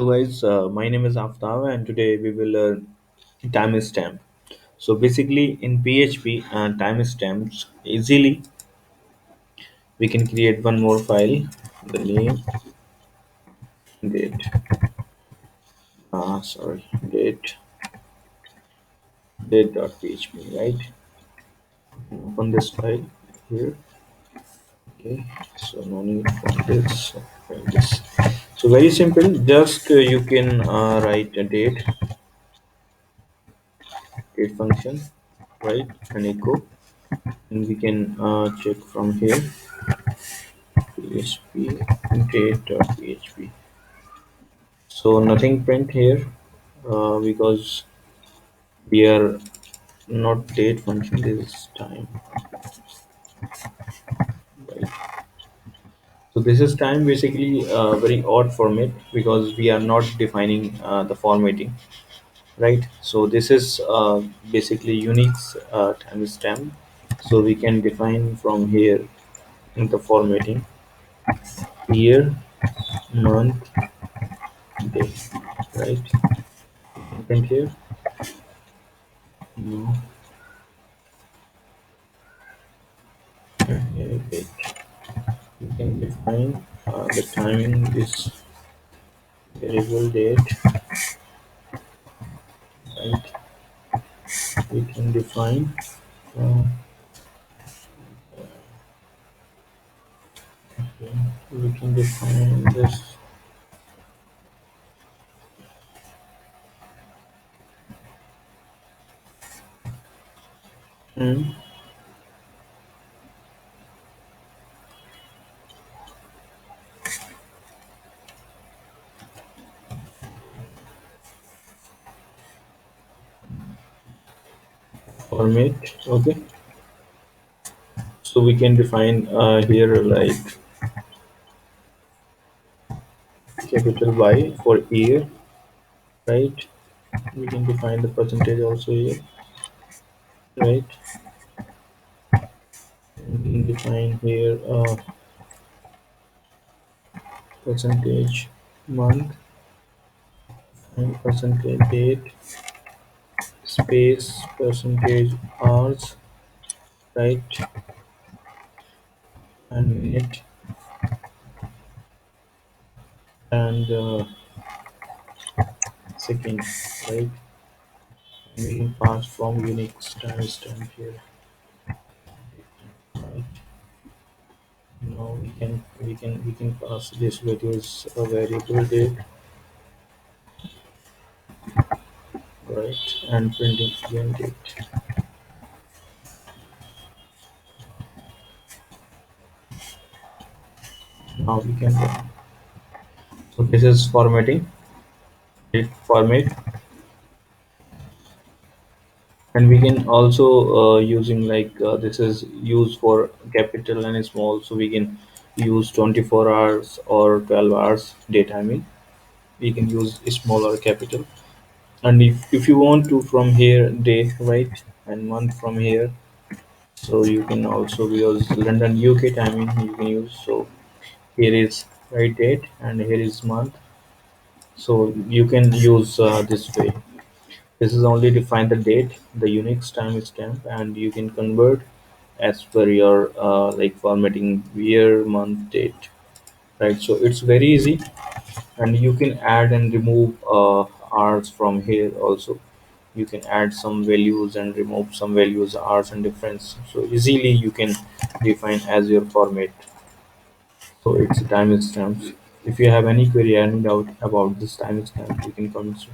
Hello guys, my name is Aftab and today we will learn timestamp. So basically in PHP timestamps easily we can create one more file, the name date, sorry, date.php, right? Open this file here. Okay, so no need for this. Okay, this. So very simple, just you can write a date function, right? And echo, and we can check from here php date.php. So nothing print here because we are not date function. This is time, right? So this is time, basically very odd format because we are not defining the formatting, right? So this is basically Unix timestamp. So we can define from here in the formatting year, month, day, right? Print here. No. Here, date. You can define the timing is variable date, right? We can define uh, okay, we can define this and format. Okay, so we can define here like capital Y for year, right? We can define the percentage also here, right? We can define here percentage month and percentage date space percentage hours, right? And minute and second, right? And we can pass from Unix timestamp here, right? Now we can pass this value as a variable date, right? And printing again date. Now we can run. So this is formatting, date format, and we can also using like this is used for capital and small, so we can use 24 hours or 12 hours date timing. We can use small or capital, and if you want to from here day, right? And month from here, so you can also use London UK timing you can use. So here is right date and here is month, so you can use this way. This is only define the date, the Unix timestamp, and you can convert as per your like formatting year, month, date, right? So it's very easy, and you can add and remove hours from here also. You can add some values and remove some values, hours and difference. So easily you can define as your format. So it's timestamps. If you have any query, any doubt about this timestamp, you can comment.